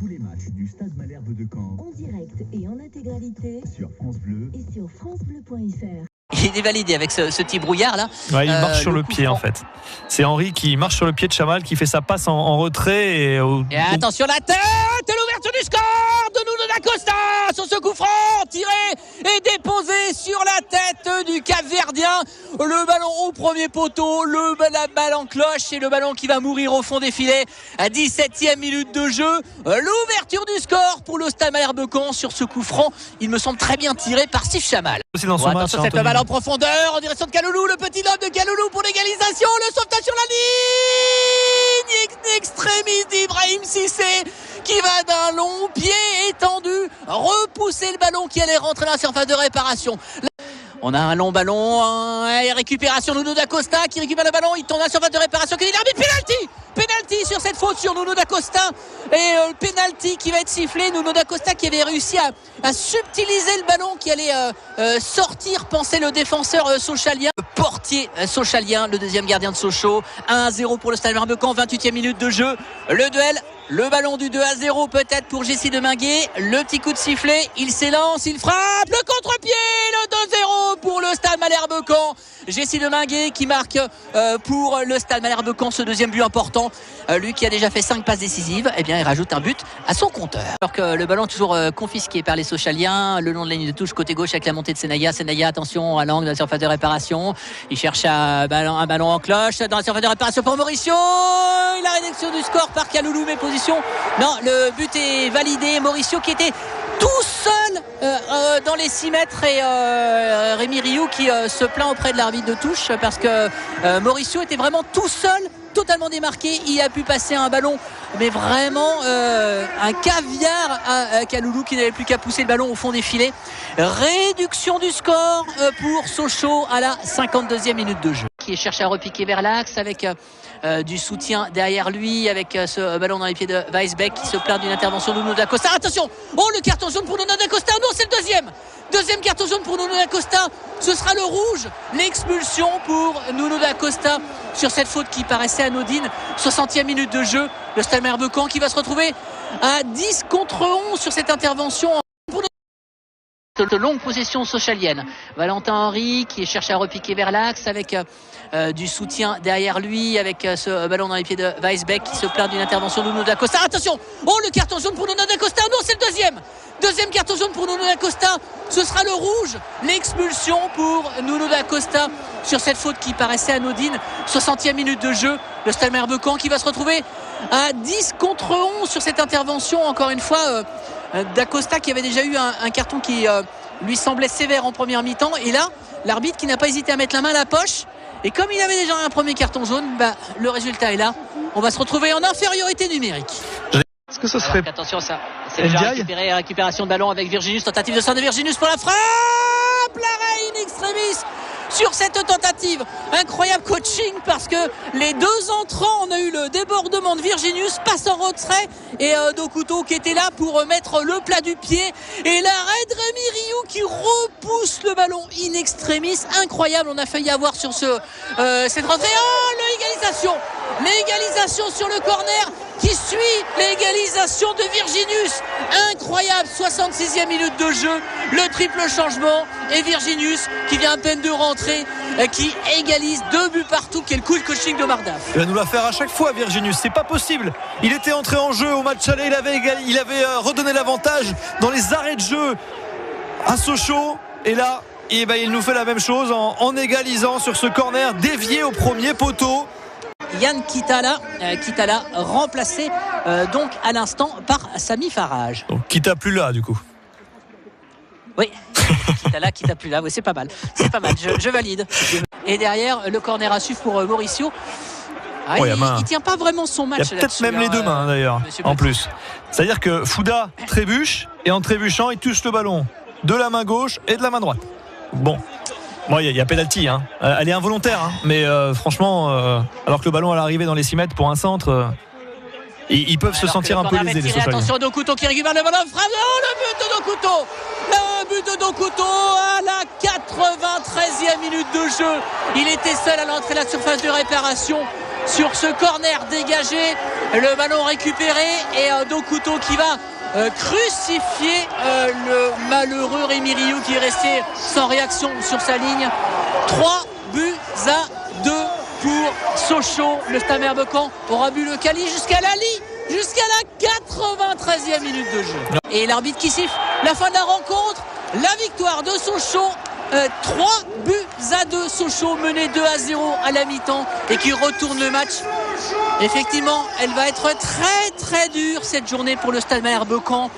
Tous les matchs du Stade Malherbe de Caen en direct et en intégralité sur France Bleu et sur francebleu.fr. Il est validé avec ce petit brouillard là. Ouais, il marche sur le pied en fait. C'est Henry qui marche sur le pied de Chamal, qui fait sa passe en retrait. Et attention la tête, l'ouverture du score de Nuno da Costa sur ce coup franc tiré et déposé sur la tête du Cap-Verdien. Le ballon au premier poteau, la balle en cloche et le ballon qui va mourir au fond des filets à 17e minute de jeu. L'ouverture du score pour le Stade Malherbe Caen sur ce coup franc. Il me semble très bien tiré par Steve Chamal. C'est dans son match, attention cette balle en profondeur en direction de Kaloulou, le petit lob de Kaloulou pour l'égalisation, le sauvetage sur la ligne extremis d'Ibrahim Cissé qui va d'un long pied étendu repousser le ballon qui allait rentrer dans la surface de réparation. On a un long ballon et récupération Nuno da Costa qui récupère le ballon, il tombe dans la surface de réparation, qui dit l'arbitre, penalty sur cette faute sur Nuno da Costa et penalty qui va être sifflé. Nuno da Costa qui avait réussi à subtiliser le ballon qui allait sortir, pensait le défenseur sochalien, le portier sochalien, le deuxième gardien de Sochaux. 1-0 pour le Stade Malherbe Caen, 28e minute de jeu, le duel. Le ballon du 2-0 peut-être pour Jessie Deminguet. Le petit coup de sifflet, il s'élance, il frappe, le contre-pied, le 2-0 pour le Stade Malherbe Caen. Jessie Deminguet qui marque pour le Stade Malherbe Caen ce deuxième but important. Lui qui a déjà fait 5 passes décisives, eh bien il rajoute un but à son compteur. Alors que le ballon est toujours confisqué par les Sochaliens, le long de la ligne de touche côté gauche avec la montée de Senaya. Senaya, attention à l'angle de la surface de réparation. Il cherche un ballon en cloche dans la surface de réparation pour Mauricio. La réduction du score par Kaloulou, mais position. Non, le but est validé. Mauricio qui était tout seul dans les 6 mètres et Rémi Rioux qui se plaint auprès de l'arbitre de touche parce que Mauricio était vraiment tout seul, totalement démarqué. Il a pu passer un ballon, mais vraiment un caviar à Kaloulou qui n'avait plus qu'à pousser le ballon au fond des filets. Réduction du score pour Sochaux à la 52e minute de jeu. Qui cherche à repiquer vers l'axe avec du soutien derrière lui, avec ce ballon dans les pieds de Weisbeck qui se plaint d'une intervention de Nuno da Costa. Attention, le carton jaune pour Nuno da Costa. Non, c'est le deuxième carton jaune pour Nuno da Costa. Ce sera le rouge, l'expulsion pour Nuno da Costa sur cette faute qui paraissait anodine. 60e minute de jeu, le Stade Malherbe Caen qui va se retrouver à 10 contre 11 sur cette intervention de longue possession sochalienne. Valentin Henry qui cherche à repiquer vers l'axe avec du soutien derrière lui, avec ce ballon dans les pieds de Weisbeck qui se plaint d'une intervention de Nuno da Costa. Attention, le carton jaune pour Nuno da Costa. Non, c'est le deuxième carton jaune pour Nuno da Costa. Ce sera le rouge, l'expulsion pour Nuno da Costa sur cette faute qui paraissait anodine. 60e minute de jeu, le Stade Malherbe Caen qui va se retrouver à 10 contre 11 sur cette intervention. Encore une fois, da Costa qui avait déjà eu un carton qui lui semblait sévère en première mi-temps, et là l'arbitre qui n'a pas hésité à mettre la main à la poche, et comme il avait déjà un premier carton jaune, le résultat est là. On va se retrouver en infériorité numérique. Est-ce que ça serait... Attention, ça c'est déjà récupération de ballon avec Virginius, tentative de centre de Virginius pour la frappe, l'arrêt in extremis sur cette tentative. Incroyable coaching parce que les deux entrants, on a eu le débordement de Virginius, passe en retrait et Dokuto qui était là pour mettre le plat du pied, et l'arrêt de Rémi Rioux qui repousse le ballon in extremis. Incroyable, on a failli avoir sur cette rentrée. L'égalisation sur le corner qui suit l'égalisation de Virginius. Incroyable, 66e minute de jeu, le triple changement et Virginius qui vient à peine de rentrer, qui égalise 2 buts partout. Quel coup de coaching de Mardaf. Il va nous la faire à chaque fois, Virginius, c'est pas possible. Il était entré en jeu au match aller, il avait redonné l'avantage dans les arrêts de jeu à Sochaux, et là il nous fait la même chose en égalisant sur ce corner dévié au premier poteau. Yann Kitala remplacé donc à l'instant par Sami Farage. Donc Kita plus là du coup. Oui, Kita plus là, oui, c'est pas mal, je valide. Et derrière le corner à suivre pour Mauricio. Il tient pas vraiment son match. Il y a peut-être même les deux mains d'ailleurs en plus. C'est-à-dire que Fouda trébuche, et en trébuchant il touche le ballon de la main gauche et de la main droite. Bon, il y a pénalty, hein. Elle est involontaire, hein. Mais franchement, alors que le ballon allait arriver dans les 6 mètres pour un centre, ils peuvent se sentir un peu lésés, les Sochaliens. Attention, Dokuto qui récupère le ballon, frappe, le but de Dokuto à la 93e minute de jeu. Il était seul à l'entrée de la surface de réparation. sur ce corner dégagé. Le ballon récupéré et Dokuto qui va crucifier le malheureux Rémi Rioux qui est resté sans réaction sur sa ligne. 3-2 pour Sochaux. Le Stade Malherbe de Caen aura bu le Cali jusqu'à la 93e minute de jeu. Et l'arbitre qui siffle la fin de la rencontre, la victoire de Sochaux. 3-2 Sochaux mené 2-0 à la mi-temps et qui retourne le match. Effectivement, elle va être très très dure cette journée pour le Stade Malherbe de Caen.